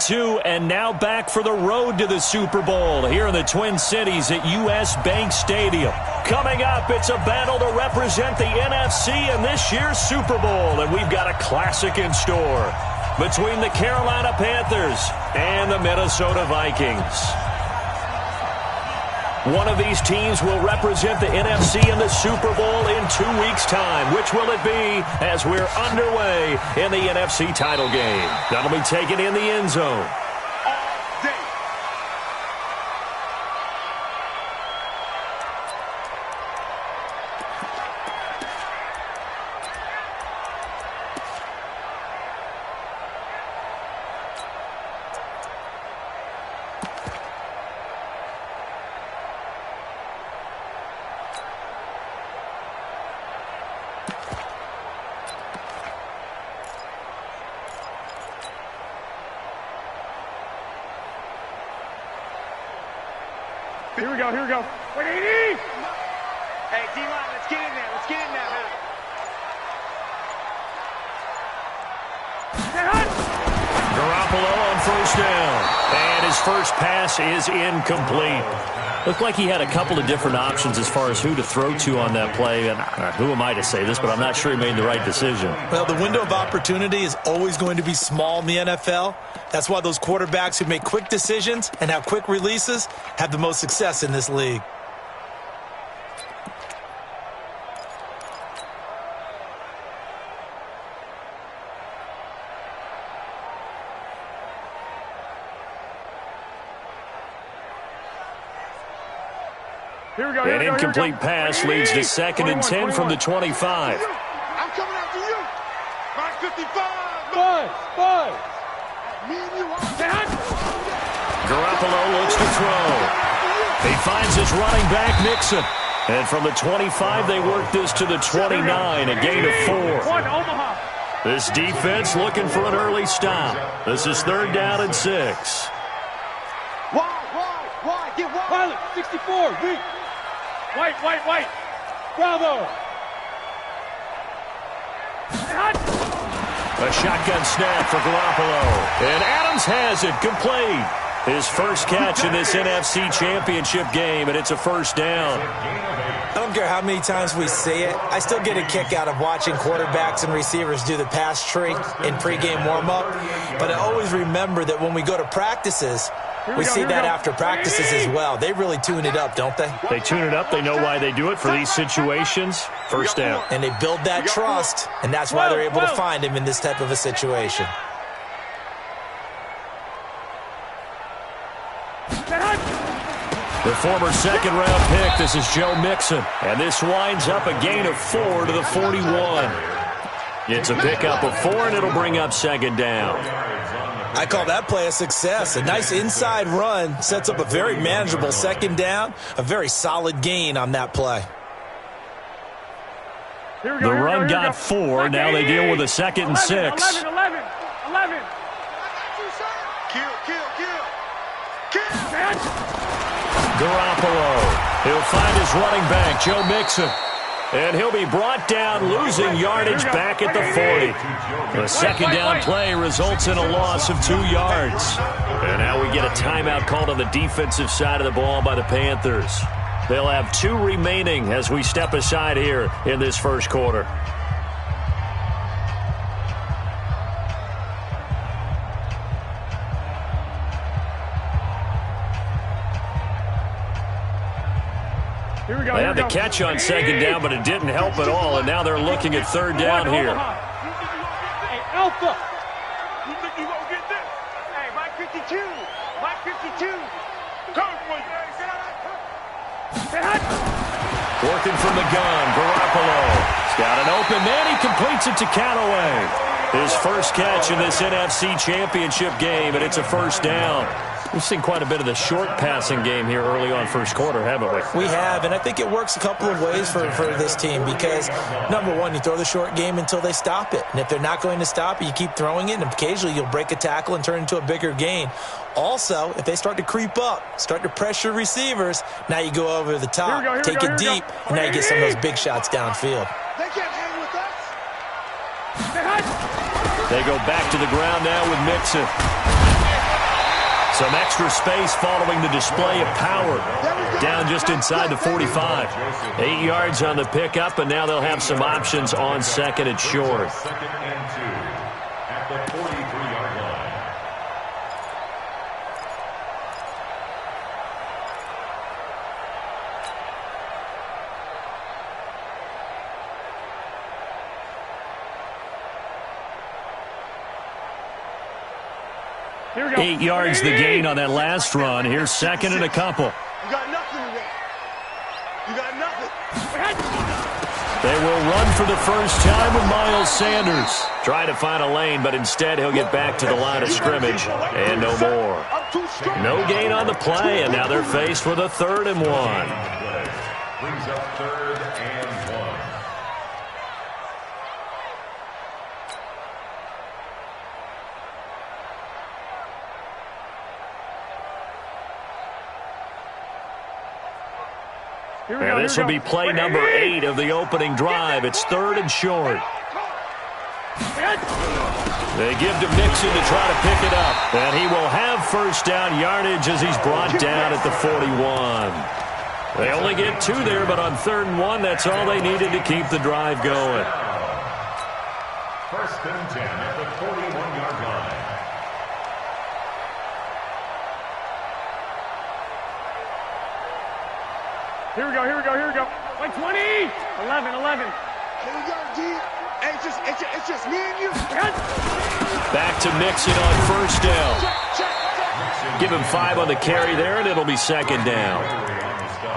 2, and now back for the road to the Super Bowl here in the Twin Cities at U.S. Bank Stadium. Coming up, it's a battle to represent the NFC in this year's Super Bowl, and we've got a classic in store between the Carolina Panthers and the Minnesota Vikings. One of these teams will represent the NFC in the Super Bowl in 2 weeks' time. Which will it be as we're underway in the NFC title game? That'll be taken in the end zone. Here we go, here we go. Wait, hey, D-line, let's get in there. Let's get in there, man. Garoppolo on first down. And his first pass is incomplete. Looked like he had a couple of different options as far as who to throw to on that play. And who am I to say this, but I'm not sure he made the right decision. Well, the window of opportunity is always going to be small in the NFL. That's why those quarterbacks who make quick decisions and have quick releases have the most success in this league. An incomplete pass leads to 2nd and 10 from the 25. I'm coming after you. 555. Five. Me and you. Garoppolo looks to throw. He finds his running back, Mixon. And from the 25, they work this to the 29, a gain of 4. This defense looking for an early stop. This is 3rd down and 6. Why? Get wide. Pilot, 64, weak. White. Bravo. A shotgun snap for Garoppolo. And Adams has it, complete. His first catch in this NFC Championship game, and it's a first down. I don't care how many times we see it. I still get a kick out of watching quarterbacks and receivers do the pass tree in pregame warm-up. But I always remember that when we go to practices, we see that after practices as well. They really tune it up, don't they? They tune it up. They know why they do it for these situations. First down. And they build that trust, and that's why they're able to find him in this type of a situation. The former 2nd-round pick, this is Joe Mixon. And this winds up a gain of 4 to the 41. It's a pickup of 4, and it'll bring up 2nd down. I call that play a success. A nice inside run sets up a very manageable 2nd down. A very solid gain on that play. The run got 4. Now they deal with a 2nd and 6. 11. Garoppolo. He'll find his running back, Joe Mixon. And he'll be brought down, losing yardage back at the 40. The 2nd down play results in a loss of 2 yards. And now we get a timeout called on the defensive side of the ball by the Panthers. They'll have 2 remaining as we step aside here in this first quarter. They had the catch on 2nd down, but it didn't help at all, and now they're looking at 3rd down here. Hey, Alpha. You think you gonna get this? Hey, Mike 52. Mike 52. Come for you. Working from the gun, Garoppolo. He's got an open man. He completes it to Callaway. His first catch in this NFC Championship game, and it's a first down. We've seen quite a bit of the short passing game here early on first quarter, haven't we? We have, and I think it works a couple of ways for this team because, number one, you throw the short game until they stop it. And if they're not going to stop it, you keep throwing it, and occasionally you'll break a tackle and turn it into a bigger gain. Also, if they start to creep up, start to pressure receivers, now you go over the top, take it deep, and now you get some of those big shots downfield. They can't hang with us. They go back to the ground now with Mixon. Some extra space following the display of power. Down just inside the 45. 8 yards on the pickup, and now they'll have some options on second and short. Second and 2 at the 43-yard line. Here we go. 8 yards the gain on that last run. Here's second and a couple. You got nothing today. You got nothing. They will run for the first time with Miles Sanders. Trying to find a lane, but instead he'll get back to the line of scrimmage and no more. No gain on the play, and now they're faced with a 3rd and 1. Brings up 3rd and 1. And this will be play number 8 of the opening drive. It's 3rd and short. They give to Mixon to try to pick it up. And he will have first down yardage as he's brought down at the 41. They only get 2 there, but on 3rd and 1, that's all they needed to keep the drive going. First and 10 at the 41-yard line. Here we go, here we go, here we go. Like 20. 11. Here we go, D. Hey, it's just me and you. Back to Mixon on first down. Give him 5 on the carry there, and it'll be second down.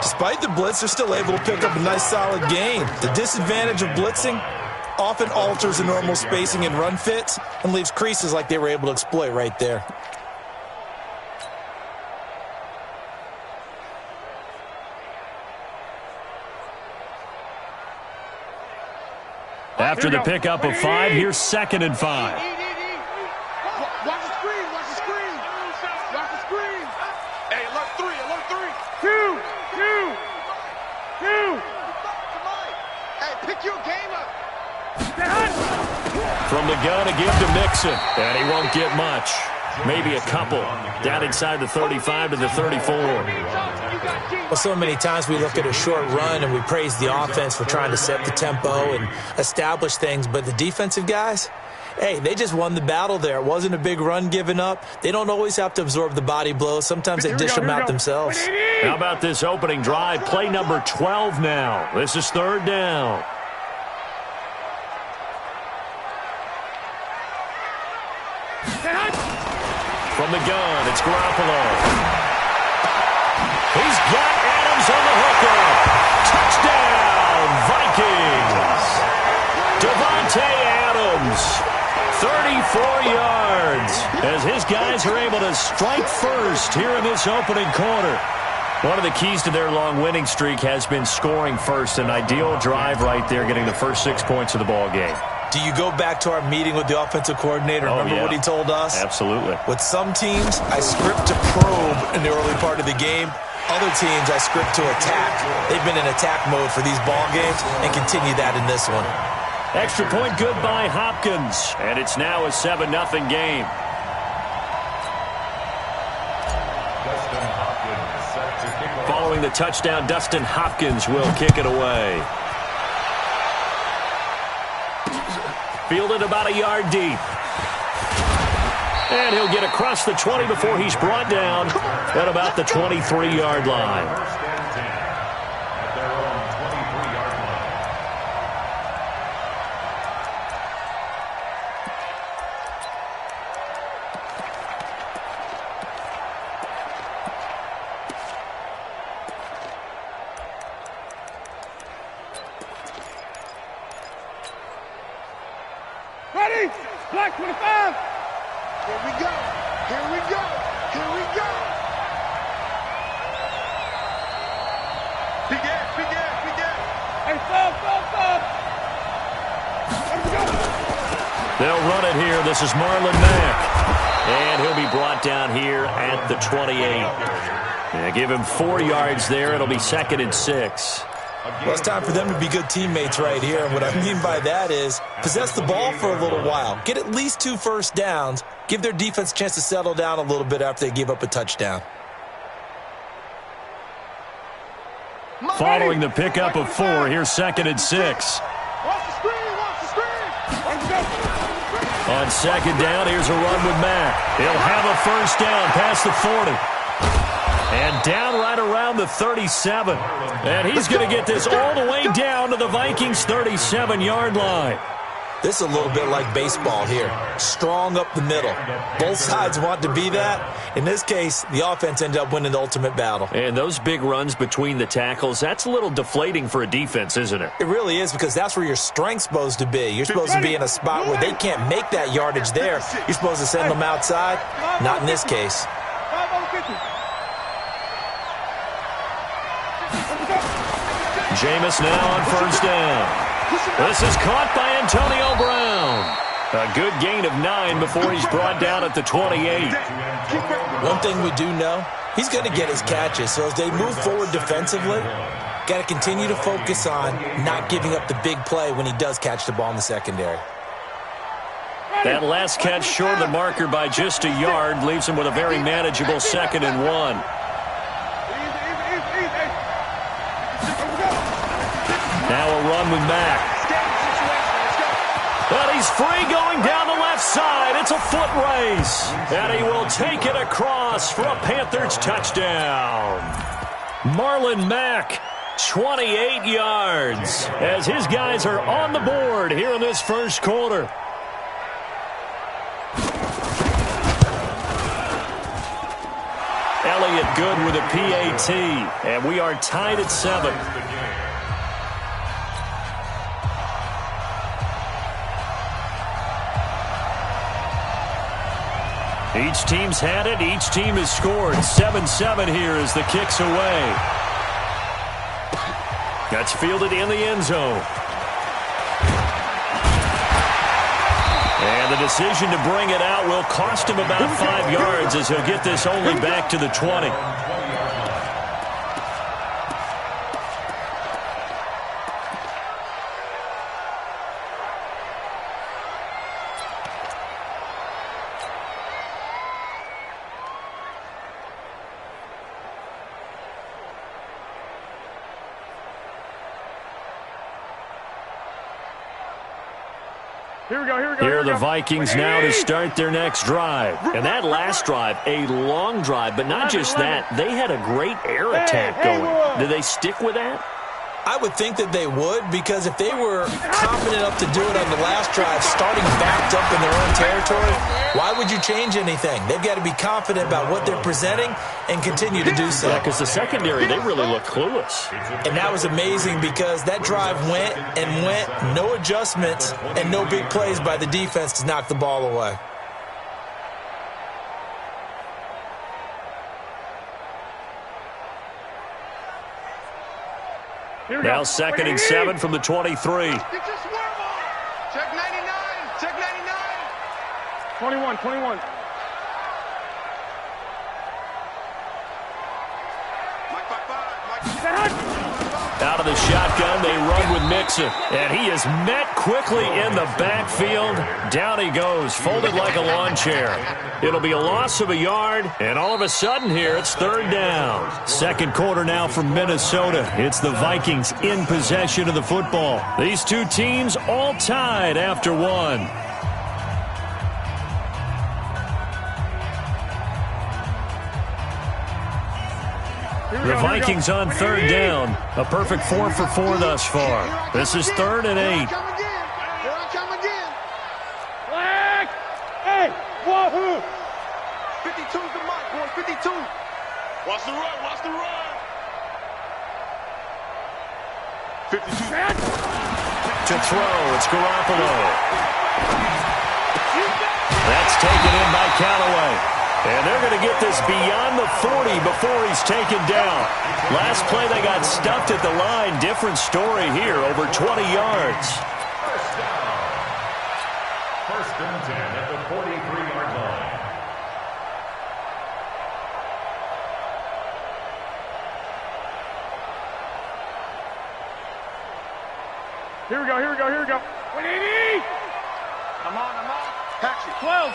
Despite the blitz, they're still able to pick up a nice, solid gain. The disadvantage of blitzing often alters the normal spacing and run fits and leaves creases like they were able to exploit right there. After the pickup of 5, here's second and 5. Watch the screen. Watch the screen. Hey, alert 3. 2. Hey, pick your game up. From the gun, a give to Mixon. And he won't get much. Maybe a couple. Down inside the 35 to the 34. Well, so many times we look at a short run and we praise the offense for trying to set the tempo and establish things, but the defensive guys, hey, they just won the battle there. It wasn't a big run given up. They don't always have to absorb the body blows. Sometimes they dish them out themselves. How about this opening drive? Play number 12 now. This is 3rd down. From the gun, it's Garoppolo. He's got Adams on the hooker. Touchdown, Vikings. Devontae Adams, 34 yards, as his guys are able to strike first here in this opening quarter. One of the keys to their long winning streak has been scoring first. An ideal drive right there, getting the first 6 points of the ball game. Do you go back to our meeting with the offensive coordinator? Remember what he told us? Absolutely. With some teams, I script to probe in the early part of the game. Other teams, I script to attack. They've been in attack mode for these ball games and continue that in this one. Extra point good by Hopkins. And it's now a 7-0 game. Following the touchdown, Dustin Hopkins will kick it away. Fielded about a yard deep. And he'll get across the 20 before he's brought down at about the 23-yard line. First and 10 at their own 23-yard line. Ready? Black 25. Here we go. Big ass. Hey, stop. Let's go. They'll run it here. This is Marlon Mack. And he'll be brought down here at the 28. Give him 4 yards there. It'll be 2nd and 6. Well, it's time for them to be good teammates right here. And what I mean by that is possess the ball for a little while. Get at least 2 first downs. Give their defense a chance to settle down a little bit after they give up a touchdown. Following the pickup of 4, here's 2nd and 6. On 2nd down, here's a run with Mack. He'll have a first down past the 40. And down right around the 37. And he's going to get this all the way down to the Vikings' 37-yard line. This is a little bit like baseball here. Strong up the middle. Both sides want to be that. In this case, the offense ended up winning the ultimate battle. And those big runs between the tackles, that's a little deflating for a defense, isn't it? It really is, because that's where your strength's supposed to be. You're supposed to be in a spot where they can't make that yardage there. You're supposed to send them outside. Not in this case. Jameis now on first down. This is caught by Antonio Brown. A good gain of 9 before he's brought down at the 28. One thing we do know, he's going to get his catches. So as they move forward defensively, got to continue to focus on not giving up the big play when he does catch the ball in the secondary. That last catch short of the marker by just a yard leaves him with a very manageable 2nd and 1. Now a run with Mack. But he's free going down the left side. It's a foot race. And he will take it across for a Panthers touchdown. Marlon Mack, 28 yards, as his guys are on the board here in this first quarter. Elliott good with a PAT, and we are tied at 7. Each team's had it. Each team has scored. 7-7 here as the kick's away. That's fielded in the end zone. And the decision to bring it out will cost him about 5 yards as he'll get this only back to the 20. Here are the Vikings now to start their next drive. And that last drive, a long drive, but not just that. They had a great air attack going. Did they stick with that? I would think that they would, because if they were confident enough to do it on the last drive, starting backed up in their own territory, why would you change anything? They've got to be confident about what they're presenting and continue to do so. Yeah, because the secondary, they really look clueless. And that was amazing, because that drive went and went, no adjustments and no big plays by the defense to knock the ball away. Now 2nd and 7 from the 23. Check 99. Check 99. 21. Out of the shotgun, they run with Mixon. And he is met quickly in the backfield. Down he goes, folded like a lawn chair. It'll be a loss of a yard, and all of a sudden here, it's 3rd down. Second quarter now from Minnesota. It's the Vikings in possession of the football. These two teams all tied after 1. The Vikings on 3rd down. A perfect 4 for 4 thus far. This is 3rd and 8. Here I come again. Flag! Hey! Wahoo! 52's the mark, boy. 52. Watch the run. Watch the run. 52. To throw, it's Garoppolo. That's taken in by Callaway. And they're going to get this beyond the 40 before he's taken down. Last play, they got stuffed at the line. Different story here, over 20 yards. First down. 1st and 10 at the 43-yard line. Here we go, here we go, here we go. 180! I'm on. Action. 12.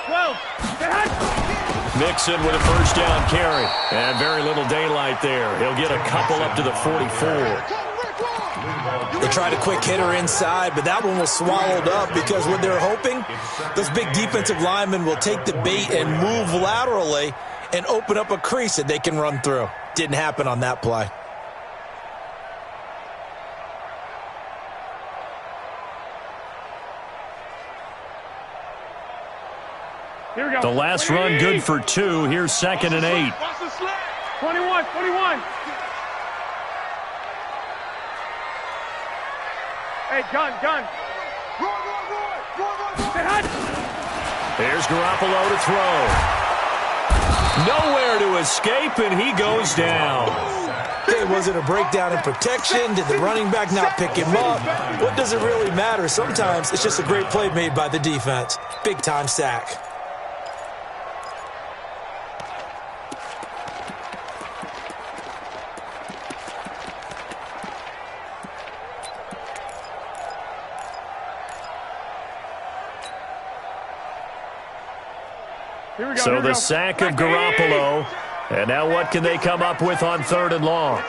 Mixon with a first down carry. And very little daylight there. He'll get a couple up to the 44. They tried a quick hitter inside, but that one was swallowed up because what they're hoping, those big defensive linemen will take the bait and move laterally and open up a crease that they can run through. Didn't happen on that play. Here we go. The last run good for 2. Here's 2nd and 8. Watch the slant. 21. Hey, gun. Roy. Here's Garoppolo to throw. Nowhere to escape, and he goes down. Hey, was it a breakdown in protection? Did the running back not pick him up? What does it really matter? Sometimes it's just a great play made by the defense. Big-time sack. So the sack of Garoppolo. And now what can they come up with on 3rd and long?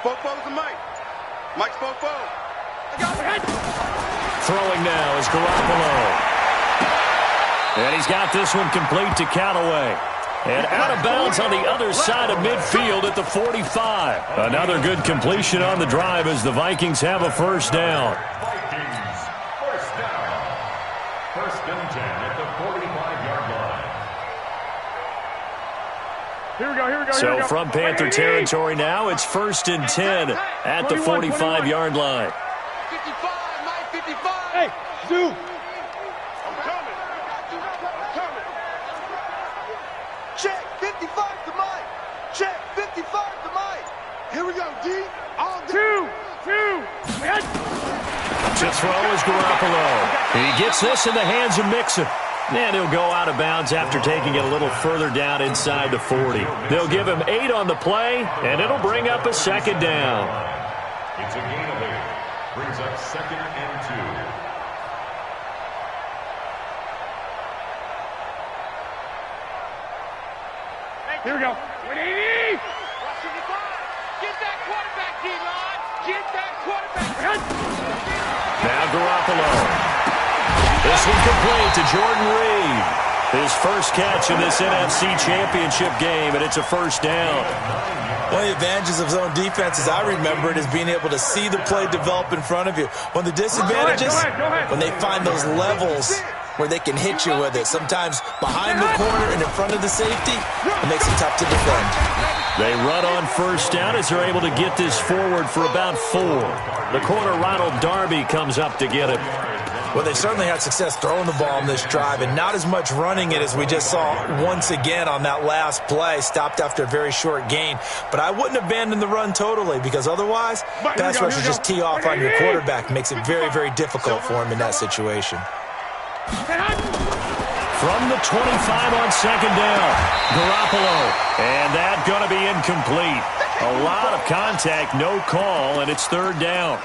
Fofo's the Mike. Mike's Fofo. Throwing now is Garoppolo. And he's got this one complete to Callaway. And out of bounds on the other side of midfield at the 45. Another good completion on the drive as the Vikings have a first down. Vikings, first down. 1st and 10 at the 45-yard line. Here we go. So from Panther territory now, it's 1st and 10 at the 45-yard line. 55, Mike, 55. Hey, Zoo. I'm coming. Check, 55 to Mike. Check, 55 to Mike. Here we go, D. All day. 2. To throw is Garoppolo. He gets this in the hands of Mixon. And he'll go out of bounds after taking it a little further down inside the 40. They'll give him 8 on the play, and it'll bring up a 2nd down. It's a gain of 8. Brings up 2nd and 2. Here we go. 180! Get that quarterback, D-line. Get that quarterback. Now Garoppolo. This one complete to Jordan Reed. His first catch in this NFC Championship game, and it's a first down. One of the advantages of zone defense, as I remember it, is being able to see the play develop in front of you. One of the disadvantages, go ahead. when they find those levels where they can hit you with it. Sometimes behind the corner and in front of the safety, it makes it tough to defend. They run on first down as they're able to get this forward for about 4. The corner, Ronald Darby, comes up to get it. Well, they certainly had success throwing the ball in this drive and not as much running it as we just saw once again on that last play, stopped after a very short gain. But I wouldn't abandon the run totally because otherwise, pass rushers just tee off on your quarterback. Makes it very, very difficult for him in that situation. From the 25 on 2nd down, Garoppolo. And that's going to be incomplete. A lot of contact, no call, and it's 3rd down.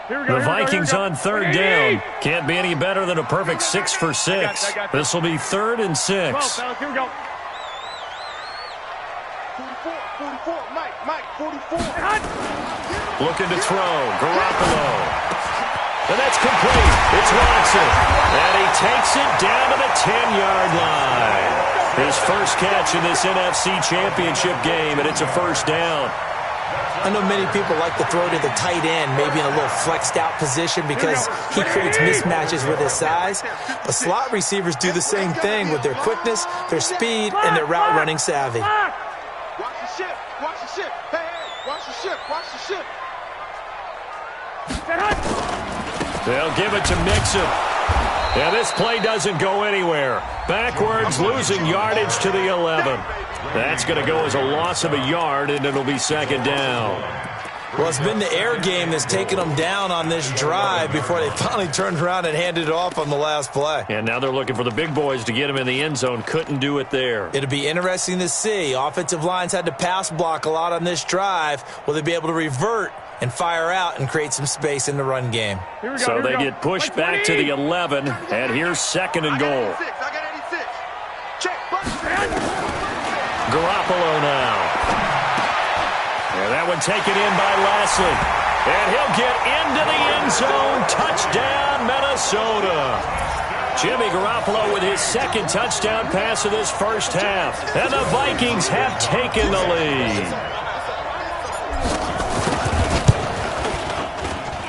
The Vikings on 3rd down. Can't be any better than a perfect 6 for 6. This will be 3rd and 6. Here we go. 44, Mike, 44. Looking to throw, Garoppolo. And that's complete. It's Watson. And he takes it down to the 10-yard line. His first catch in this NFC Championship game, and it's a first down. I know many people like to throw to the tight end, maybe in a little flexed out position because he creates mismatches with his size. But slot receivers do the same thing with their quickness, their speed, and their route running savvy. Watch the ship. Hey, watch the ship. They'll give it to Mixon. Yeah, this play doesn't go anywhere. Backwards, losing yardage to the 11. That's going to go as a loss of a yard, and it'll be 2nd down. Well, it's been the air game that's taken them down on this drive before they finally turned around and handed it off on the last play. And now they're looking for the big boys to get him in the end zone. Couldn't do it there. It'll be interesting to see. Offensive lines had to pass block a lot on this drive. Will they be able to revert and fire out and create some space in the run game? So they get pushed back to the 11, and here's second and goal. I got 86. Check. Garoppolo now. And that one taken in by Lassie. And he'll get into the end zone. Touchdown, Minnesota. Jimmy Garoppolo with his second touchdown pass of this first half. And the Vikings have taken the lead.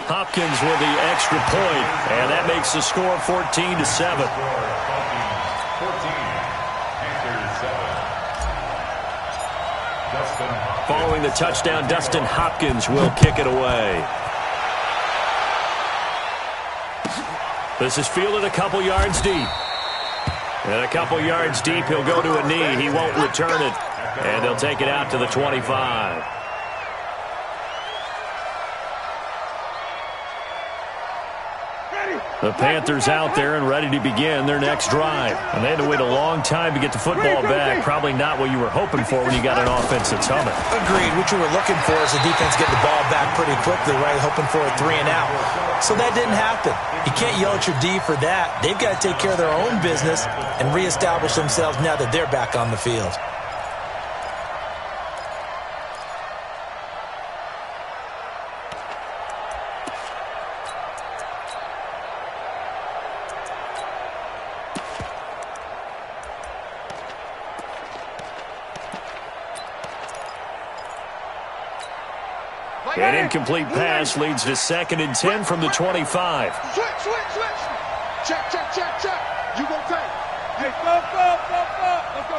Hopkins with the extra point, and that makes the score 14-7. Following the touchdown, Dustin Hopkins will kick it away. This is fielded a couple yards deep. And a couple yards deep, he'll go to a knee. He won't return it. And they'll take it out to the 25. The Panthers out there and ready to begin their next drive. And they had to wait a long time to get the football back. Probably not what you were hoping for when you got an offense that's humming. Agreed. What you were looking for is the defense getting the ball back pretty quickly, right? Hoping for a 3 and out. So that didn't happen. You can't yell at your D for that. They've got to take care of their own business and reestablish themselves now that they're back on the field. An incomplete pass leads to 2nd and 10 from the 25. Switch. Check. You gonna take. Hey, go. Let's go.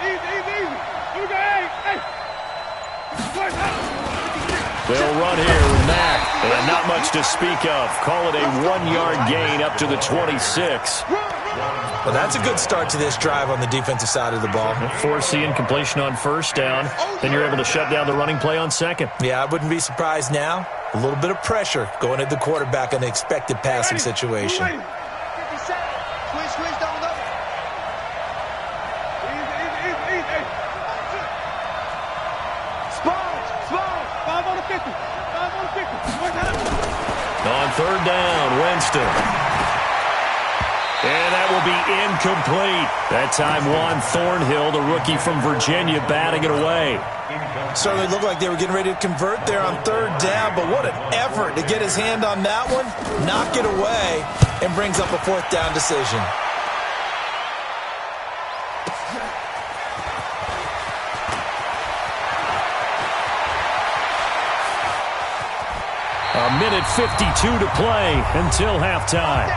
Easy. Here we go. Hey. They'll run here with Mack. And not much to speak of. Call it a 1-yard gain up to the 26. Well, that's a good start to this drive on the defensive side of the ball. Forcing completion on first down. Then you're able to shut down the running play on second. Yeah, I wouldn't be surprised now. A little bit of pressure going at the quarterback in the expected passing situation. 57. Squish, double. Easy. Spot. 5 on the 50. On third down, Winston. And that will be incomplete. That time, Juan Thornhill, the rookie from Virginia, batting it away. Certainly looked like they were getting ready to convert there on third down, but what an effort to get his hand on that one, knock it away, and brings up a 4th down decision. A minute 52 to play until halftime.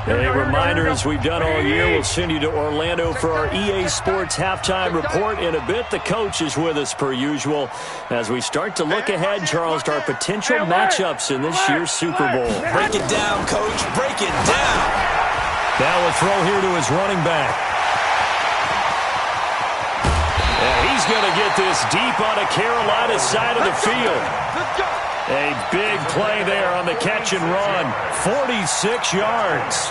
A reminder, as we've done all year, we'll send you to Orlando for our EA Sports halftime report in a bit. The coach is with us per usual as we start to look ahead, Charles, to our potential matchups in this year's Super Bowl. Break it down, Coach. Break it down. Now a throw here to his running back. And he's going to get this deep on the Carolina side of the field. Let's go. A big play there on the catch and run. 46 yards.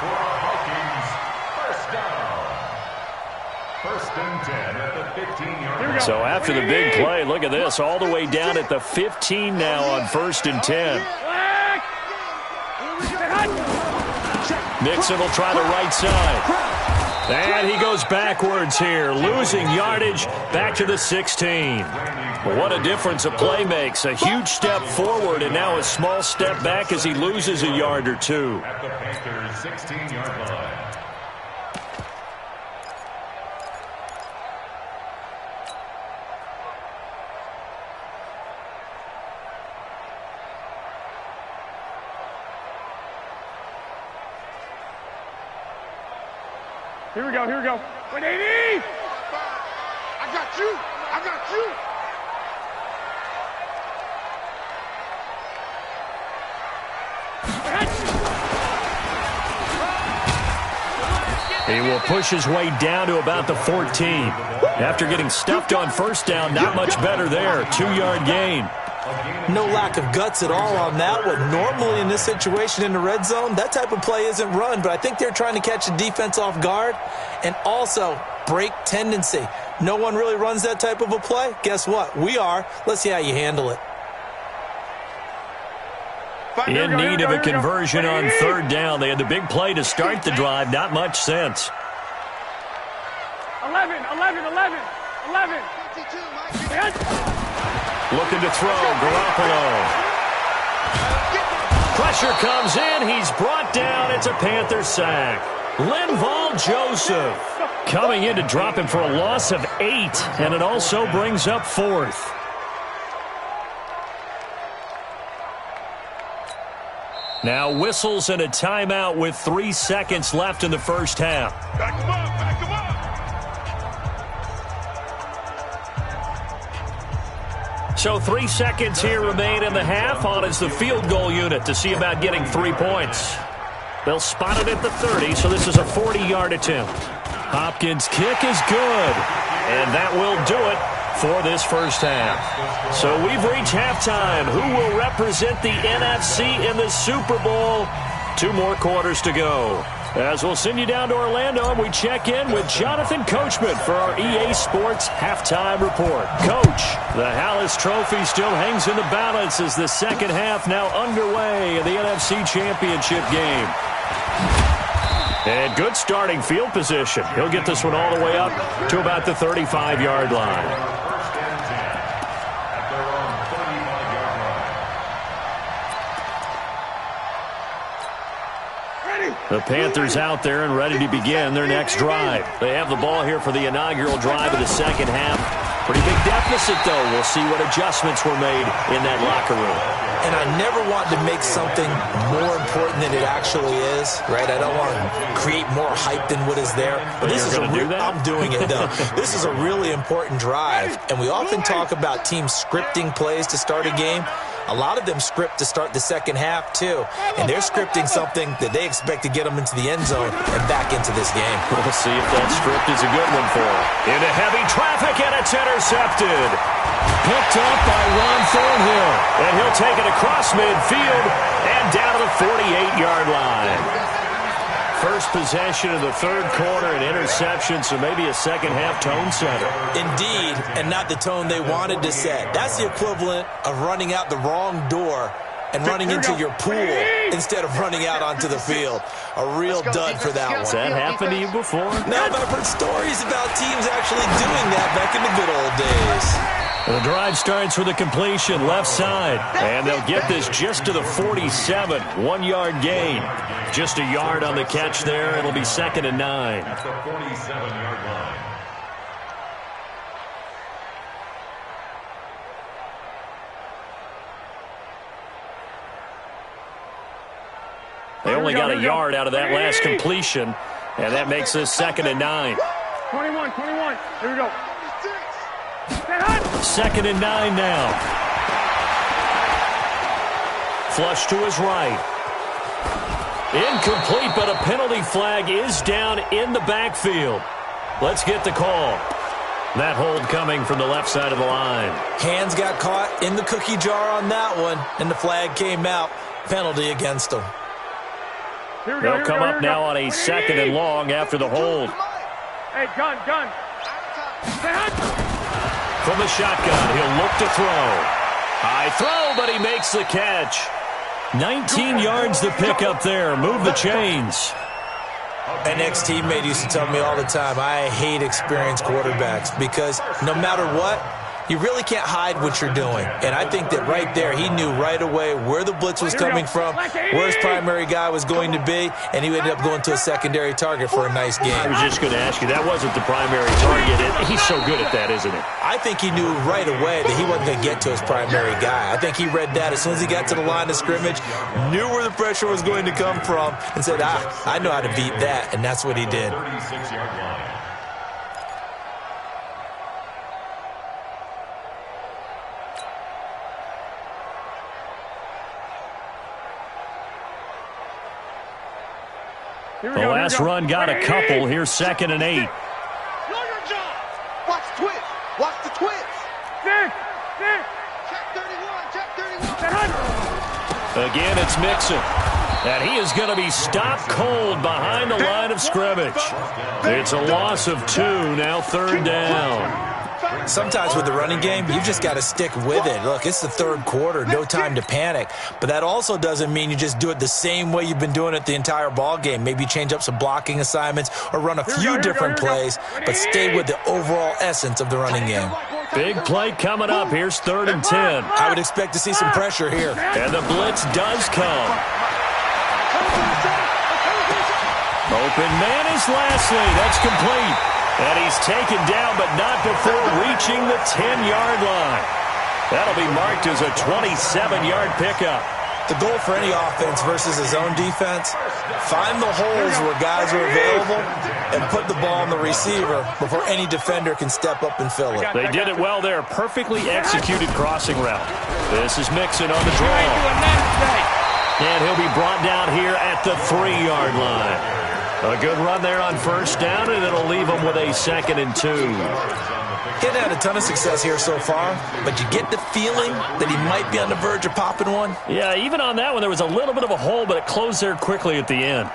First and 10 at the 15-yard line. So after the big play, look at this. All the way down at the 15 now on 1st and 10. Mixon will try the right side. And he goes backwards here, losing yardage back to the 16. What a difference a play makes. A huge step forward and now a small step back as he loses a yard or two. At the Panthers' 16-yard line. Here we go. 180. I got you. He will push his way down to about the 14. After getting stuffed on first down, not much better there. 2-yard gain. No lack of guts at all on that one. Normally in this situation in the red zone, that type of play isn't run, but I think they're trying to catch the defense off guard and also break tendency. No one really runs that type of a play. Guess what? We are. Let's see how you handle it. In need of a conversion on third down. They had the big play to start the drive. Not much sense. 11. Looking to throw. Garoppolo. Pressure comes in. He's brought down. It's a Panther sack. Linval Joseph coming in to drop him for a loss of 8. And it also brings up 4th. Now whistles and a timeout with 3 seconds left in the first half. Back him up, back him up. So 3 seconds here remain in the half. On is the field goal unit to see about getting 3 points. They'll spot it at the 30, so this is a 40-yard attempt. Hopkins' kick is good, and that will do it for this first half. So we've reached halftime. Who will represent the NFC in the Super Bowl? 2 more quarters to go. As we'll send you down to Orlando, and we check in with Jonathan Coachman for our EA Sports Halftime Report. Coach, the Hallis Trophy still hangs in the balance as the second half now underway in the NFC Championship game. And good starting field position. He'll get this one all the way up to about the 35-yard line. The Panthers out there and ready to begin their next drive. They have the ball here for the inaugural drive of the second half. Pretty big deficit, though. We'll see what adjustments were made in that locker room. And I never want to make something more important than it actually is, right? I don't want to create more hype than what is there. But this is I'm doing it, though. This is a really important drive. And we often talk about teams scripting plays to start a game. A lot of them script to start the second half, too. And they're scripting something that they expect to get them into the end zone and back into this game. We'll see if that script is a good one for them. Into heavy traffic, and it's intercepted. Picked up by Ron Thornhill. And he'll take it across midfield and down to the 48-yard line. First possession of the third quarter, an interception, so maybe a second-half tone setter. Indeed, and not the tone they wanted to set. That's the equivalent of running out the wrong door and running into your pool instead of running out onto the field. A real dud for that one. Has that happened to you before? No, but I've heard stories about teams actually doing that back in the good old days. The drive starts with a completion left side, and they'll get this just to the 47, 1-yard gain. Just a yard on the catch there. It'll be 2nd and 9. That's the 47-yard line. They only got a yard out of that last completion, and that makes this 2nd and 9. 21. Here we go. 2nd and 9 now. Flush to his right. Incomplete, but a penalty flag is down in the backfield. Let's get the call. That hold coming from the left side of the line. Hands got caught in the cookie jar on that one, and the flag came out. Penalty against them. They'll come up now on a 2nd and long after the hold. Hey, gun. From the shotgun, he'll look to throw. High throw, but he makes the catch. 19 yards to pick up there. Move the chains. An ex-teammate used to tell me all the time, I hate experienced quarterbacks because no matter what, you really can't hide what you're doing. And I think that right there, he knew right away where the blitz was coming from, where his primary guy was going to be, and he ended up going to a secondary target for a nice game. I was just going to ask you, that wasn't the primary target. He's so good at that, isn't he? I think he knew right away that he wasn't going to get to his primary guy. I think he read that as soon as he got to the line of scrimmage, knew where the pressure was going to come from, and said, I know how to beat that, and that's what he did. 36-yard line. The last run got a couple. Here's 2nd and 8. Watch the twist. Watch the twist. Six. Check 31. Check 31. Again, it's Mixon. And he is going to be stopped cold behind the line of scrimmage. It's a loss of 2, now 3rd down. Sometimes with the running game, you've just got to stick with it. Look, it's the 3rd quarter, no time to panic. But that also doesn't mean you just do it the same way you've been doing it the entire ball game. Maybe change up some blocking assignments or run a few different plays, but stay with the overall essence of the running game. Big play coming up. Here's 3rd and 10. I would expect to see some pressure here. And the blitz does come. Open man is Lashley. That's complete. And he's taken down, but not before reaching the 10-yard line. That'll be marked as a 27-yard pickup. The goal for any offense versus his own defense, find the holes where guys are available and put the ball on the receiver before any defender can step up and fill it. They did it well there. Perfectly executed crossing route. This is Mixon on the draw. And he'll be brought down here at the 3-yard line. A good run there on 1st down, and it'll leave him with a 2nd and 2. He hadn't had a ton of success here so far, but you get the feeling that he might be on the verge of popping one. Yeah, even on that one, there was a little bit of a hole, but it closed there quickly at the end.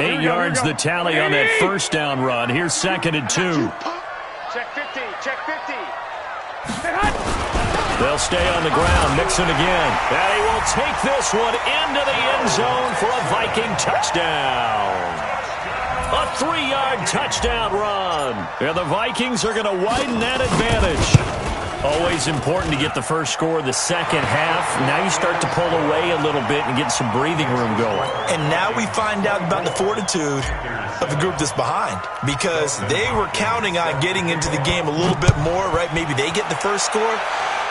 Eight yards the tally on that 1st down run. Here's 2nd and 2. Check 50. Check 50. They'll stay on the ground. Mixon again. And he will take this one into the end zone for a Viking touchdown. A 3-yard touchdown run. And the Vikings are going to widen that advantage. Always important to get the first score of the second half. Now you start to pull away a little bit and get some breathing room going. And now we find out about the fortitude of the group that's behind, because they were counting on getting into the game a little bit more, right? Maybe they get the first score.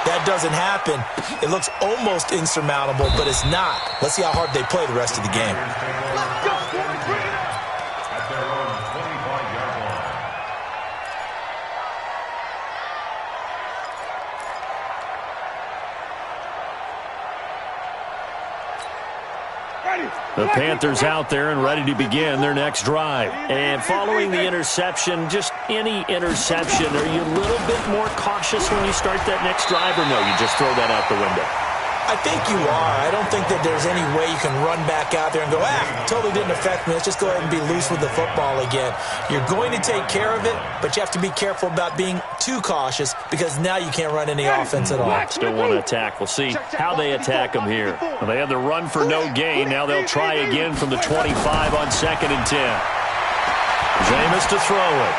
That doesn't happen. It looks almost insurmountable, but it's not. Let's see how hard they play the rest of the game. Let's go, boys. Bring it up. At their own 25-yard line. The Panthers out there and ready to begin their next drive. And following the interception, just any interception, are you a little bit more cautious when you start that next drive, or no, you just throw that out the window? I think you are. I don't think that there's any way you can run back out there and go, totally didn't affect me. Let's just go ahead and be loose with the football again. You're going to take care of it, but you have to be careful about being too cautious, because now you can't run any offense at all. Still want to attack. We'll see how they attack them here. Well, they had the run for no gain. Now they'll try again from the 25 on 2nd and 10. Jameis to throw it.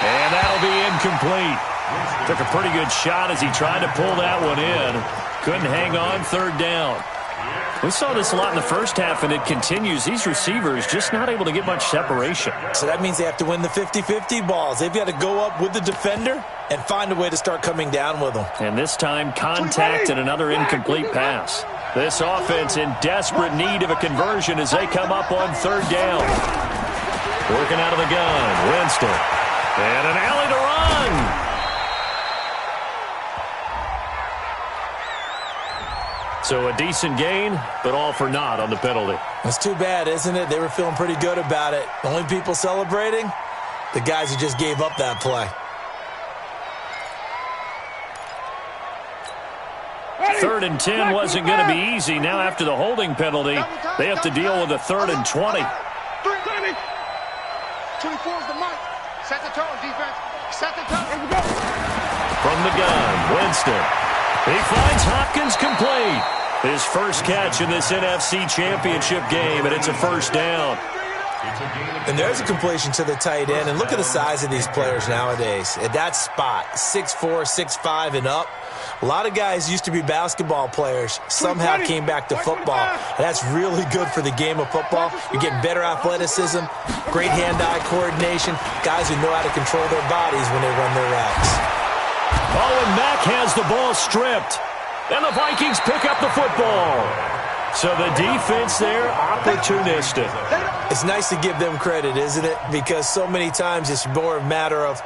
And that'll be incomplete. Took a pretty good shot as he tried to pull that one in. Couldn't hang on, 3rd down. We saw this a lot in the first half, and it continues. These receivers just not able to get much separation. So that means they have to win the 50-50 balls. They've got to go up with the defender and find a way to start coming down with them. And this time, contact and another incomplete pass. This offense in desperate need of a conversion as they come up on 3rd down. Working out of the gun, Winston. And an alley to run. So a decent gain, but all for naught on the penalty. It's too bad, isn't it? They were feeling pretty good about it. The only people celebrating, the guys who just gave up that play. 3rd and 10 wasn't going to be easy. Now after the holding penalty, they have to deal with a 3rd and 20. 24 is the mic. Set the tone, defense. Set the tone. Here we go. From the gun, Winston. He finds Hopkins complete. His first catch in this NFC Championship game, and it's a 1st down. And there's a completion to the tight end. And look at the size of these players nowadays. At that spot, 6'4", 6'5", and up. A lot of guys used to be basketball players, somehow came back to football. And that's really good for the game of football. You get better athleticism, great hand-eye coordination, guys who know how to control their bodies when they run their routes. Oh, and Mack has the ball stripped. And the Vikings pick up the football. So the defense there, opportunistic. It's nice to give them credit, isn't it? Because so many times it's more a matter of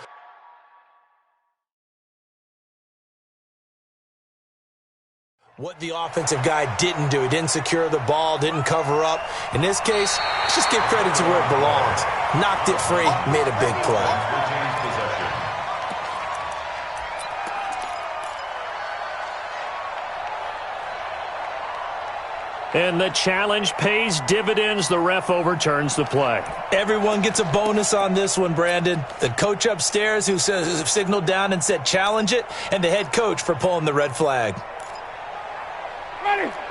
What the offensive guy didn't do. He didn't secure the ball, didn't cover up. In this case, let's just give credit to where it belongs. Knocked it free, made a big play. And the challenge pays dividends. The ref overturns the play. Everyone gets a bonus on this one, Brandon. The coach upstairs who signaled down and said challenge it, and the head coach for pulling the red flag.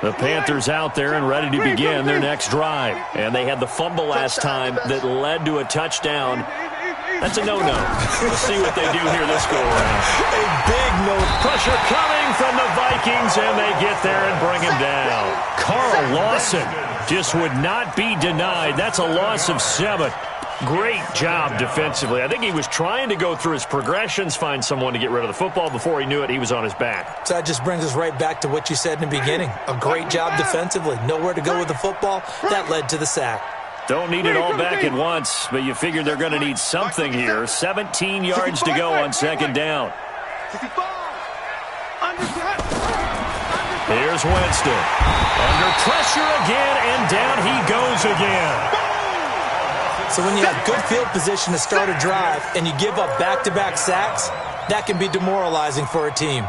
The Panthers out there and ready to begin their next drive. And they had the fumble last time that led to a touchdown. That's a no-no. Let's see what they do here this go-around. A big no. Pressure coming from the Vikings, and they get there and bring him down. Carl Lawson just would not be denied. That's a loss of 7. Great job defensively. I think he was trying to go through his progressions, find someone to get rid of the football. Before he knew it, he was on his back. So that just brings us right back to what you said in the beginning. A great job defensively. Nowhere to go with the football. That led to the sack. Don't need it all back at once, but you figure they're going to need something here. 17 yards to go on second down. Here's Winston. Under pressure again, and down he goes again. So when you have good field position to start a drive and you give up back-to-back sacks, that can be demoralizing for a team.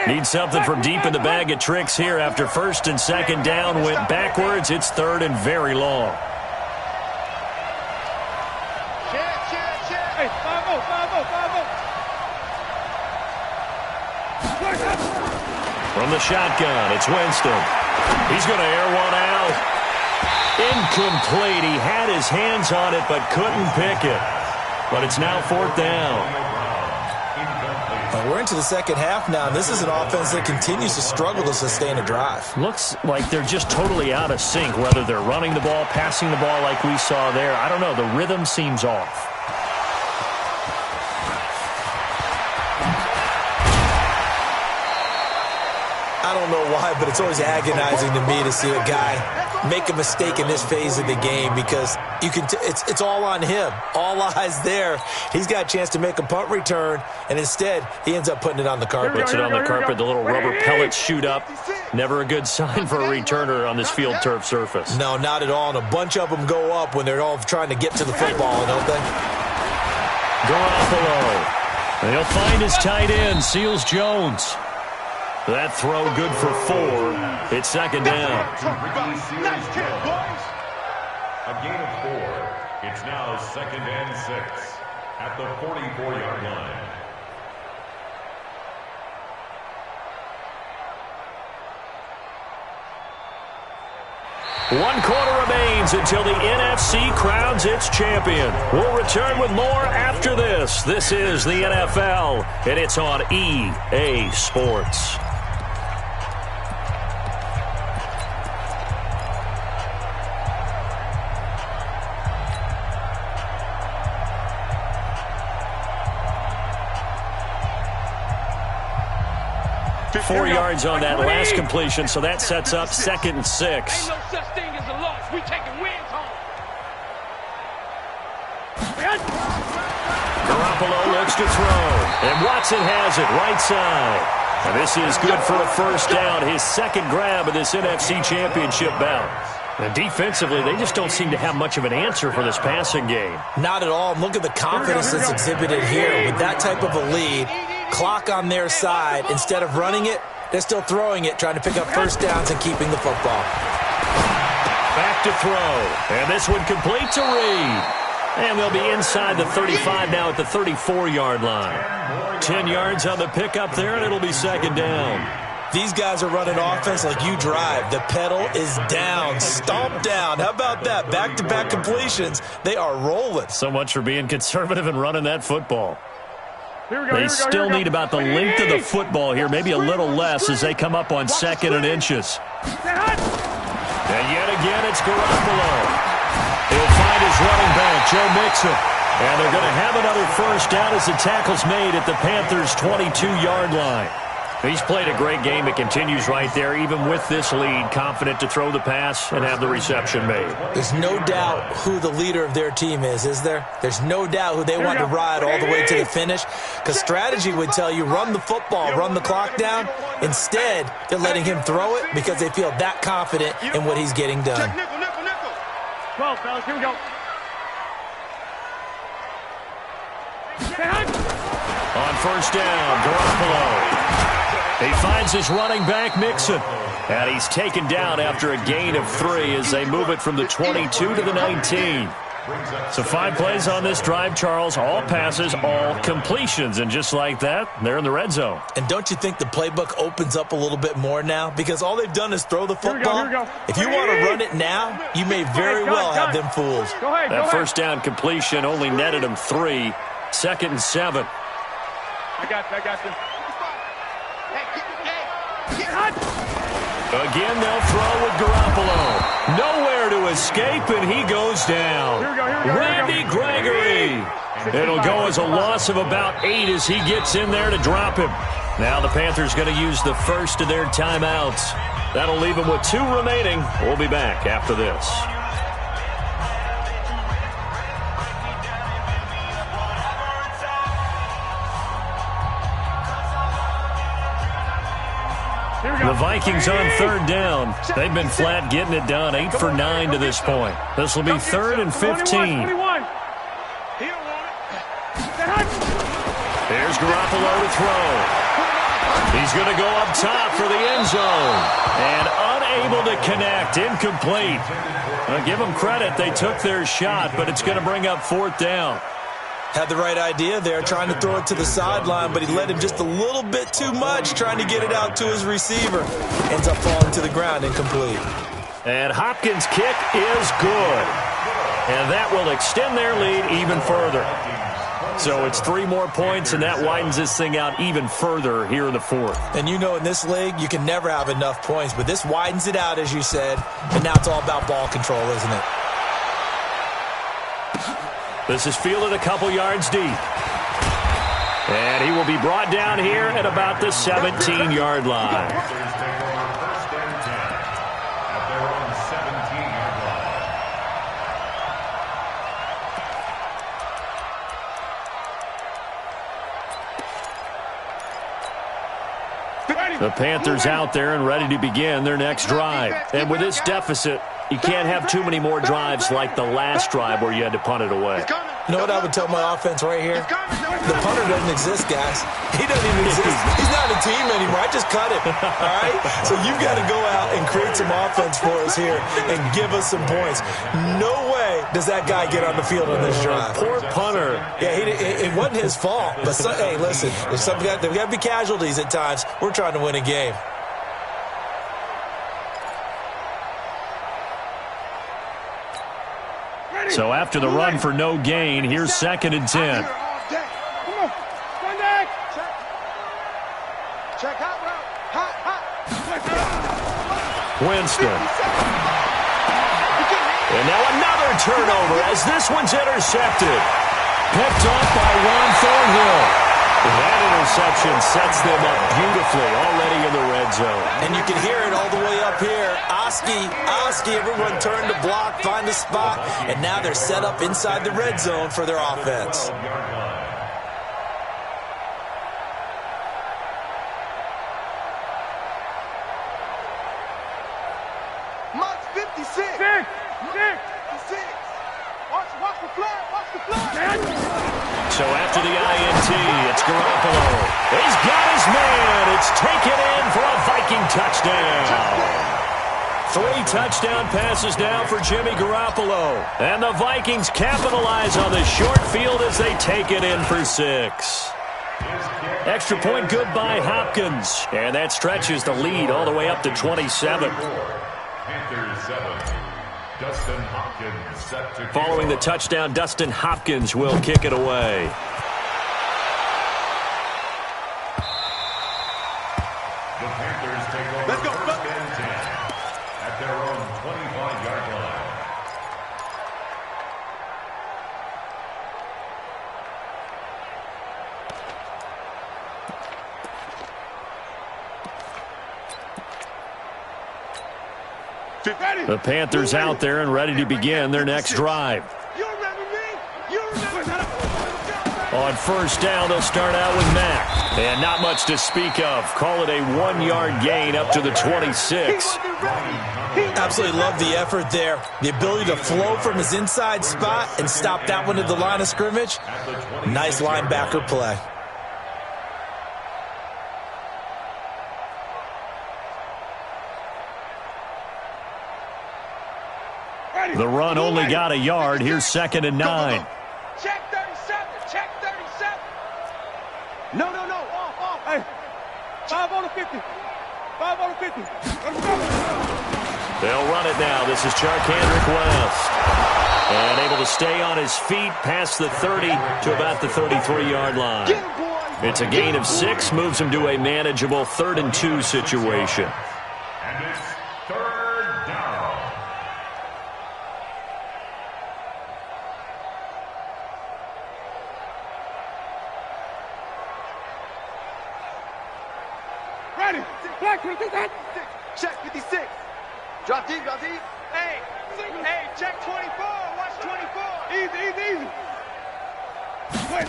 Need something from deep in the bag of tricks here after first and second down went backwards. It's third and very long. Hey, 5-0, 5-0, 5-0. From the shotgun, it's Winston. He's going to air one out. Incomplete. He had his hands on it but couldn't pick it. But it's now fourth down. We're into the second half now. This is an offense that continues to struggle to sustain a drive. Looks like they're just totally out of sync, whether they're running the ball, passing the ball like we saw there. I don't know. The rhythm seems off. I don't know why, but it's always agonizing to me to see a guy make a mistake in this phase of the game because you can. It's all on him. All eyes there. He's got a chance to make a punt return, and instead he ends up putting it on the carpet. Puts it on the carpet. The little rubber pellets shoot up. Never a good sign for a returner on this field turf surface. No, not at all. And a bunch of them go up when they're all trying to get to the football, don't they? Garoppolo. They'll find his tight end, Seals Jones. That throw good for 4. It's second down. A gain of 4. It's now second and 6 at the 44-yard line. One quarter remains until the NFC crowns its champion. We'll return with more after this. This is the NFL, and it's on EA Sports. Four yards on that last completion, so that sets up second and 6. Ain't no such thing as a loss. We taking wins home. Garoppolo looks to throw, and Watson has it right side. And this is good for a first down, his second grab of this NFC Championship bout. And defensively, they just don't seem to have much of an answer for this passing game. Not at all. Look at the confidence that's exhibited here. With that type of a lead, clock on their side, instead of running it, they're still throwing it, trying to pick up first downs and keeping the football. Back to throw, and this one complete to Reed. And they'll be inside the 35 now at the 34-yard line. 10 yards on the pickup there, and it'll be second down. These guys are running offense like you drive. The pedal is down, stomp down. How about that? Back-to-back completions. They are rolling. So much for being conservative and running that football. They still need about the length of the football here, maybe a little less as they come up on second and inches. And yet again, it's Garoppolo. He'll find his running back, Joe Mixon. And they're going to have another first down as the tackle's made at the Panthers' 22-yard line. He's played a great game. It continues right there, even with this lead, confident to throw the pass and have the reception made. There's no doubt who the leader of their team is there? There's no doubt who they want to ride all the way to the finish, because strategy would tell you run the football, run the clock down. Instead, they're letting him throw it because they feel that confident in what he's getting done. 12, fellas, here we go. On first down, Garoppolo. He finds his running back, Mixon. And he's taken down after a gain of 3 as they move it from the 22 to the 19. So 5 plays on this drive, Charles. All passes, all completions. And just like that, they're in the red zone. And don't you think the playbook opens up a little bit more now? Because all they've done is throw the football. Here we go. If you want to run it now, you may very well have them fooled. Go ahead, That first down completion only netted him 3. 2nd and 7. I got you. Again, they'll throw with Garoppolo. Nowhere to escape, and he goes down. Here we go. Randy Gregory. It'll go as a loss of about 8 as he gets in there to drop him. Now the Panthers going to use the first of their timeouts. That'll leave them with 2 remaining. We'll be back after this. The Vikings on 3rd down. They've been flat getting it done. 8 for 9 to this point. This will be 3rd and 15. 21. There's Garoppolo to throw. He's going to go up top for the end zone. And unable to connect. Incomplete. I'll give them credit. They took their shot, but it's going to bring up 4th down. Had the right idea there, trying to throw it to the sideline, but he led him just a little bit too much, trying to get it out to his receiver. Ends up falling to the ground, incomplete. And Hopkins' kick is good. And that will extend their lead even further. So it's 3 more points, and that widens this thing out even further here in the 4th. And you know in this league, you can never have enough points, but this widens it out, as you said, and now it's all about ball control, isn't it? This is fielded a couple yards deep. And he will be brought down here at about the 17-yard line. The Panthers out there and ready to begin their next drive. And with this deficit, you can't have too many more drives like the last drive where you had to punt it away. You know what I would tell my offense right here? The punter doesn't exist, guys. He doesn't even exist. He's not a team anymore. I just cut him, all right? So you've got to go out and create some offense for us here and give us some points. No way does that guy get on the field on this drive. Poor punter. Yeah, it wasn't his fault. But, hey, listen, there's got to be casualties at times. We're trying to win a game. So after the run for no gain, here's 2nd and 10. Winston. And now another turnover as this one's intercepted. Picked off by Juan Thornhill. That interception sets them up beautifully already in the red zone. And you can hear it all the way up here. Oski, everyone turned to block, find a spot, and now they're set up inside the red zone for their offense. March 56. 56. Watch the flag. Watch the flag. So after the INT, it's Garoppolo. He's got his man. It's taken in for a Viking touchdown. 3 touchdown passes now for Jimmy Garoppolo. And the Vikings capitalize on the short field as they take it in for 6. Extra point good by Hopkins. And that stretches the lead all the way up to 27. Panthers 7. Dustin Hopkins set to Following the touchdown, Dustin Hopkins will kick it away. The Panthers take over. Let's go. 1st and 10 at their own 25-yard line. The Panthers out there and ready to begin their next drive. You remember me? You remember me? On first down, they'll start out with Mack. And not much to speak of. Call it a 1-yard gain up to the 26. Absolutely love the effort there. The ability to flow from his inside spot and stop that one at the line of scrimmage. Nice linebacker play. The run only got a yard. Here's 2nd and 9. Check 37. Check 37. No. Hey, 5 on the 50. 5 on the 50. Let's go. They'll run it now. This is Charkandrick West. And able to stay on his feet past the 30 to about the 33-yard line. It's a gain of 6, moves him to a manageable 3rd and 2 situation. And it's 3rd down. Ready. Black 26. Check 56. Drop deep. Hey, check 24. Watch 24. Easy. Wait,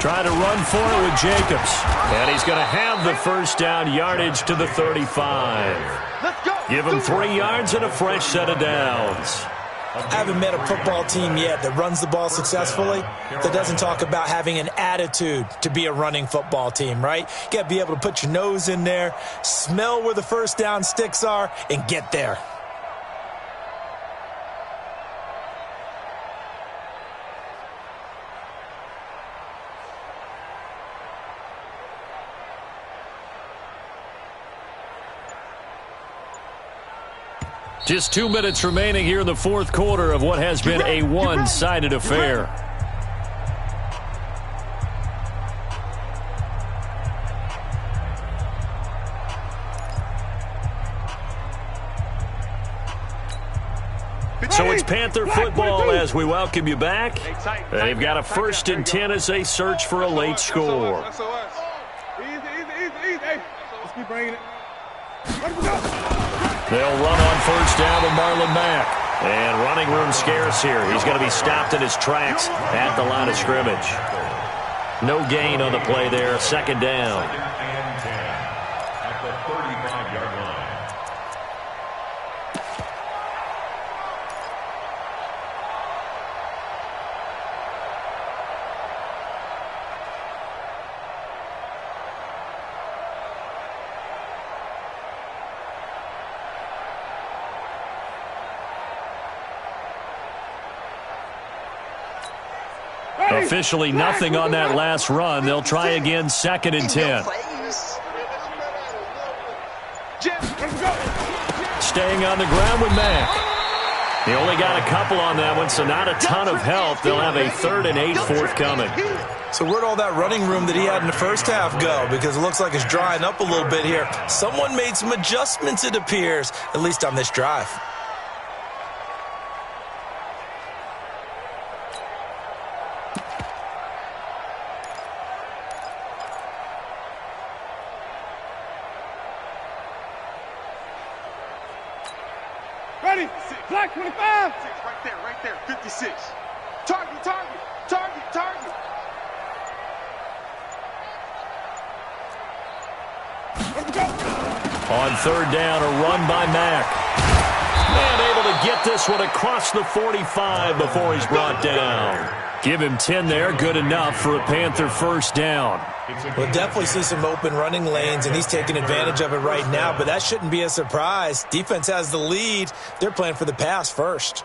Trying to run for it with Jacobs. And he's going to have the first down yardage to the 35. Let's go. Give him 3 yards and a fresh set of downs. I haven't met a football team yet that runs the ball successfully that doesn't talk about having an attitude to be a running football team, right? You got to be able to put your nose in there, smell where the first down sticks are, and get there. Just 2 minutes remaining here in the 4th quarter of what has been a one-sided affair. So it's Panther football as we welcome you back. They've got a 1st and 10 as they search for a late score. Easy. Hey, let's keep bringing it. Let's go. They'll run on first down with Marlon Mack. And running room scarce here. He's going to be stopped in his tracks at the line of scrimmage. No gain on the play there. 2nd down. 2nd and 10 at the 35-yard line. Officially nothing on that last run. They'll try again, 2nd and 10. Staying on the ground with Mack. He only got a couple on that one, so not a ton of help. They'll have a 3rd and 8 forthcoming. So where'd all that running room that he had in the first half go? Because it looks like it's drying up a little bit here. Someone made some adjustments, it appears, at least on this drive. Ready. Black 25. Right there. 56. Target. Let's go. On 3rd down, a run by Mack. And able to get this one across the 45 before he's brought down. Give him 10 there, good enough for a Panther first down. We'll definitely see some open running lanes, and he's taking advantage of it right now, but that shouldn't be a surprise. Defense has the lead. They're playing for the pass first.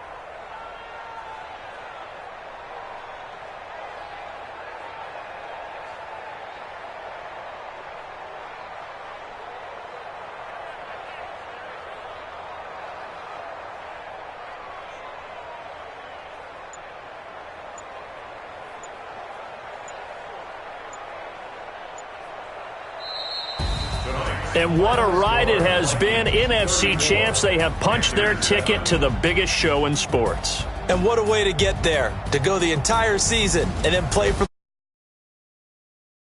And what a ride it has been. NFC champs, they have punched their ticket to the biggest show in sports. And what a way to get there, to go the entire season and then play for